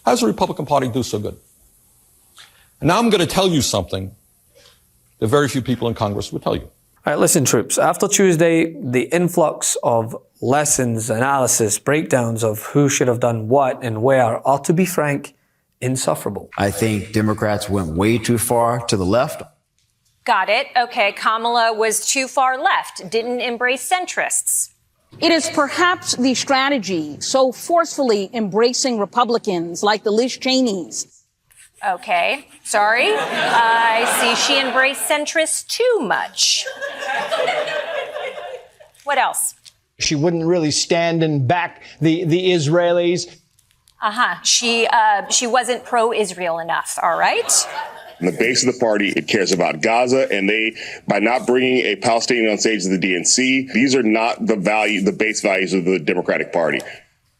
How does the Republican Party do so good? And now I'm going to tell you something that very few people in Congress would tell you. All right, listen, troops. After Tuesday, the influx of lessons, analysis, breakdowns of who should have done what and where are, to be frank, insufferable. I think Democrats went way too far to the left. Got it. Okay, Kamala was too far left, didn't embrace centrists. It is perhaps the strategy so forcefully embracing Republicans like the Liz Cheneys. Okay, sorry. I see she embraced centrists too much. What else? She wouldn't really stand and back the Israelis. She wasn't pro-Israel enough, all right? The base of the party, it cares about Gaza, and by not bringing a Palestinian on stage of the DNC, these are not the base values of the Democratic Party.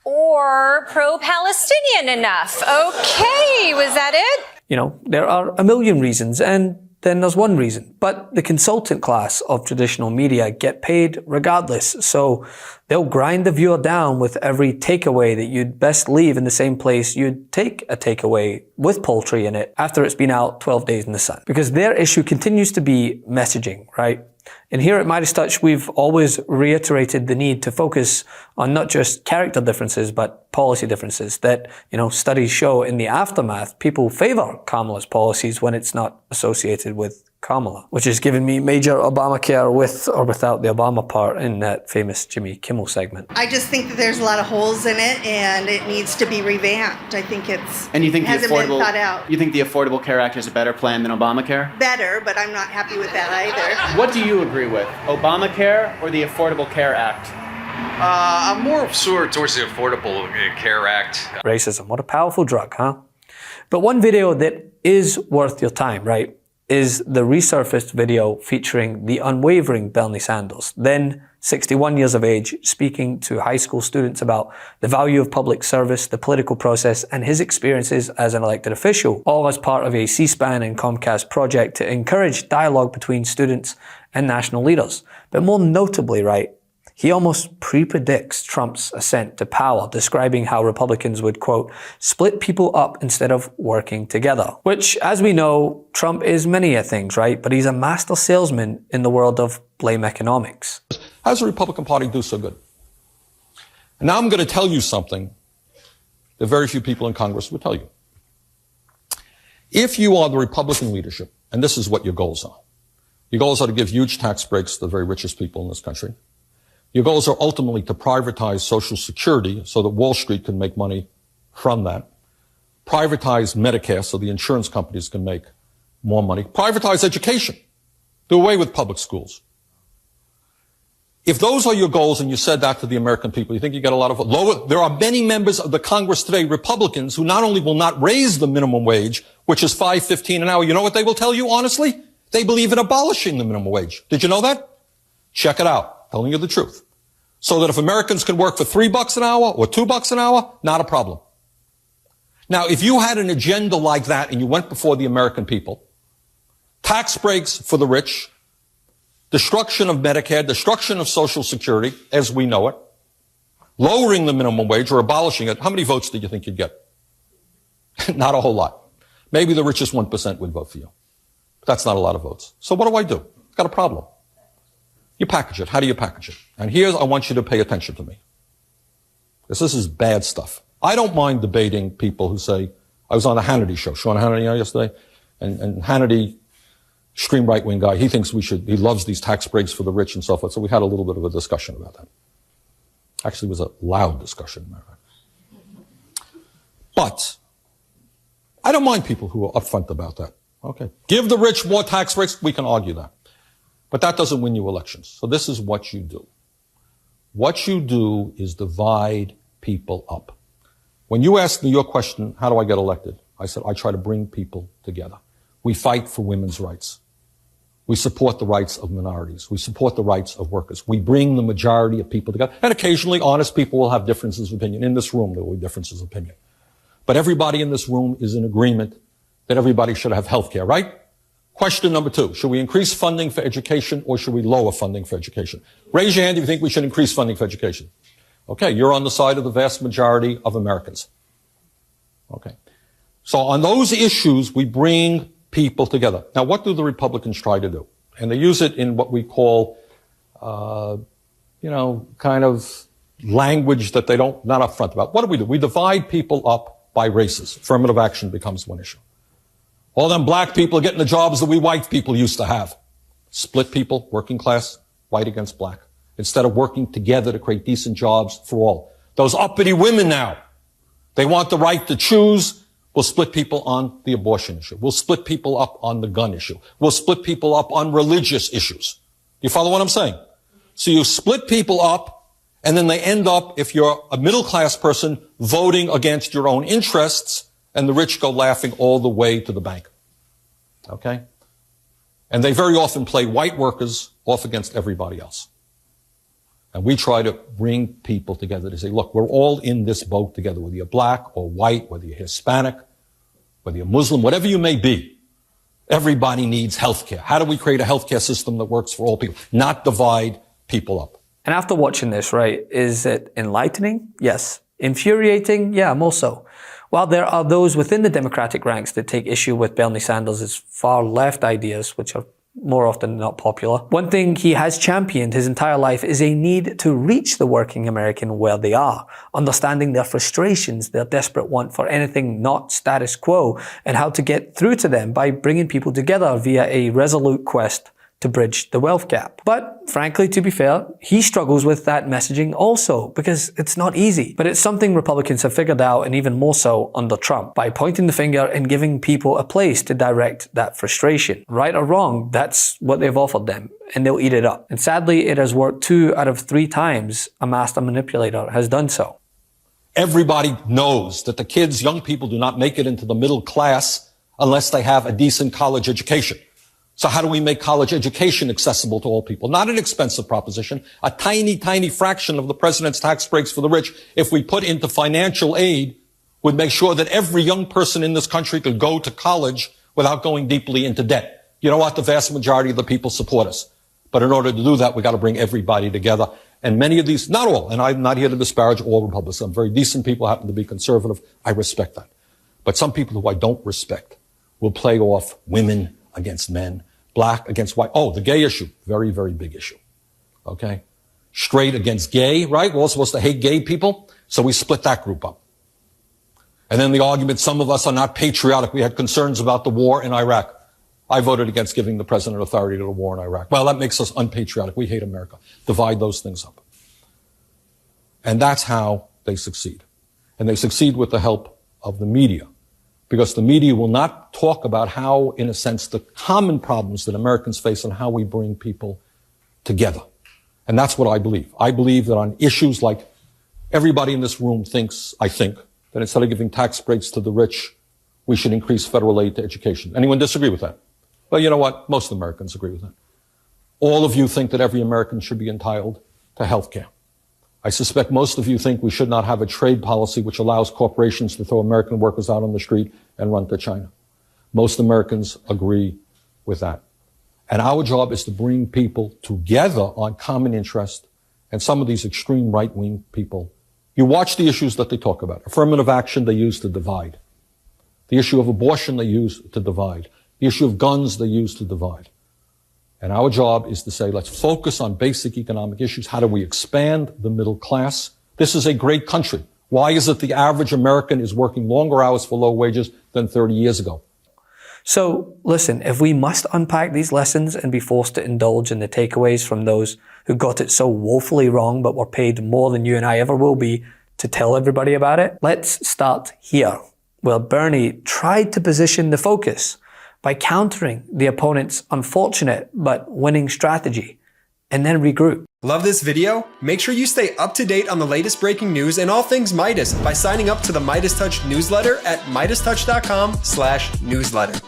Or pro-Palestinian enough. Okay, was that it? You know, there are a million reasons, and then there's one reason. But the consultant class of traditional media get paid regardless, so they'll grind the viewer down with every takeaway that you'd best leave in the same place you'd take a takeaway with poultry in it after it's been out 12 days in the sun. Because their issue continues to be messaging, right? And here at MeidasTouch, we've always reiterated the need to focus on not just character differences, but policy differences that, studies show in the aftermath, people favor Kamala's policies when it's not associated with Kamala, which has given me major Obamacare with or without the Obama part in that famous Jimmy Kimmel segment. I just think that there's a lot of holes in it and it needs to be revamped. I think hasn't been thought out. You think the Affordable Care Act is a better plan than Obamacare? Better, but I'm not happy with that either. What do you agree with, Obamacare or the Affordable Care Act? I'm more sort towards the Affordable Care Act. Racism, what a powerful drug, huh? But one video that is worth your time, right, is the resurfaced video featuring the unwavering Bernie Sanders, then 61 years of age, speaking to high school students about the value of public service, the political process, and his experiences as an elected official, all as part of a C-SPAN and Comcast project to encourage dialogue between students and national leaders. But more notably, right, he almost pre-predicts Trump's ascent to power, describing how Republicans would, quote, split people up instead of working together. Which, as we know, Trump is many a things, right? But he's a master salesman in the world of blame economics. How does the Republican Party do so good? And now I'm going to tell you something that very few people in Congress would tell you. If you are the Republican leadership, and this is what your goals are to give huge tax breaks to the very richest people in this country. Your goals are ultimately to privatize Social Security so that Wall Street can make money from that. Privatize Medicare so the insurance companies can make more money. Privatize education. Do away with public schools. If those are your goals and you said that to the American people, you think you get a lot of lower. There are many members of the Congress today, Republicans, who not only will not raise the minimum wage, which is $5.15 an hour, you know what they will tell you honestly? They believe in abolishing the minimum wage. Did you know that? Check it out. Telling you the truth. So that if Americans can work for $3 an hour or $2 an hour, not a problem. Now, if you had an agenda like that and you went before the American people, tax breaks for the rich, destruction of Medicare, destruction of Social Security as we know it, lowering the minimum wage or abolishing it, how many votes do you think you'd get? Not a whole lot. Maybe the richest 1% would vote for you. But that's not a lot of votes. So what do? I've got a problem. You package it. How do you package it? And here I want you to pay attention to me. Because this is bad stuff. I don't mind debating people who say, I was on the Hannity show, Sean Hannity yesterday, and Hannity, extreme right-wing guy, he loves these tax breaks for the rich and so forth. So we had a little bit of a discussion about that. Actually, it was a loud discussion. But I don't mind people who are upfront about that. Okay. Give the rich more tax breaks. We can argue that. But that doesn't win you elections. So this is what you do. What you do is divide people up. When you asked me your question, how do I get elected? I said, I try to bring people together. We fight for women's rights. We support the rights of minorities. We support the rights of workers. We bring the majority of people together. And occasionally, honest people will have differences of opinion. In this room, there will be differences of opinion. But everybody in this room is in agreement that everybody should have health care, right? Question number 2, should we increase funding for education or should we lower funding for education? Raise your hand if you think we should increase funding for education. Okay, you're on the side of the vast majority of Americans. Okay. So on those issues, we bring people together. Now, what do the Republicans try to do? And they use it in what we call, kind of language that they're not upfront about. What do? We divide people up by races. Affirmative action becomes one issue. All them black people are getting the jobs that we white people used to have. Split people, working class, white against black. Instead of working together to create decent jobs for all. Those uppity women now, they want the right to choose. We'll split people on the abortion issue. We'll split people up on the gun issue. We'll split people up on religious issues. You follow what I'm saying? So you split people up, and then they end up, if you're a middle-class person, voting against your own interests, and the rich go laughing all the way to the bank. Okay? And they very often play white workers off against everybody else. And we try to bring people together to say, look, we're all in this boat together, whether you're black or white, whether you're Hispanic, whether you're Muslim, whatever you may be. Everybody needs health care. How do we create a healthcare system that works for all people, not divide people up? And after watching this, right, is it enlightening? Yes. Infuriating? Yeah, more so. While there are those within the Democratic ranks that take issue with Bernie Sanders' far left ideas, which are more often than not popular, one thing he has championed his entire life is a need to reach the working American where they are, understanding their frustrations, their desperate want for anything not status quo, and how to get through to them by bringing people together via a resolute quest to bridge the wealth gap. But frankly, to be fair, he struggles with that messaging also because it's not easy. But it's something Republicans have figured out, and even more so under Trump, by pointing the finger and giving people a place to direct that frustration. Right or wrong, that's what they've offered them, and they'll eat it up. And sadly, it has worked 2 out of 3 times a master manipulator has done so. Everybody knows that the kids, young people, do not make it into the middle class unless they have a decent college education. So how do we make college education accessible to all people? Not an expensive proposition, a tiny, tiny fraction of the president's tax breaks for the rich, if we put into financial aid, would make sure that every young person in this country could go to college without going deeply into debt. You know what? The vast majority of the people support us. But in order to do that, we got to bring everybody together. And many of these, not all, and I'm not here to disparage all Republicans. Some very decent people happen to be conservative. I respect that. But some people who I don't respect will play off women against men, black against white. Oh, the gay issue. Very, very big issue. Okay? Straight against gay, right? We're all supposed to hate gay people. So we split that group up. And then the argument, some of us are not patriotic. We had concerns about the war in Iraq. I voted against giving the president authority to the war in Iraq. Well, that makes us unpatriotic. We hate America. Divide those things up. And that's how they succeed. And they succeed with the help of the media. Because the media will not talk about how, in a sense, the common problems that Americans face and how we bring people together. And that's what I believe. I believe that on issues like everybody in this room thinks, I think, that instead of giving tax breaks to the rich, we should increase federal aid to education. Anyone disagree with that? Well, you know what? Most Americans agree with that. All of you think that every American should be entitled to health care. I suspect most of you think we should not have a trade policy which allows corporations to throw American workers out on the street and run to China. Most Americans agree with that. And our job is to bring people together on common interest. And some of these extreme right-wing people, you watch the issues that they talk about. Affirmative action they use to divide. The issue of abortion they use to divide. The issue of guns they use to divide. And our job is to say, let's focus on basic economic issues. How do we expand the middle class? This is a great country. Why is it the average American is working longer hours for low wages than 30 years ago? So, listen, if we must unpack these lessons and be forced to indulge in the takeaways from those who got it so woefully wrong but were paid more than you and I ever will be to tell everybody about it, let's start here, where Bernie tried to position the focus by countering the opponent's unfortunate but winning strategy, and then regroup. Love this video? Make sure you stay up to date on the latest breaking news and all things Midas by signing up to the MeidasTouch newsletter at MeidasTouch.com/newsletter.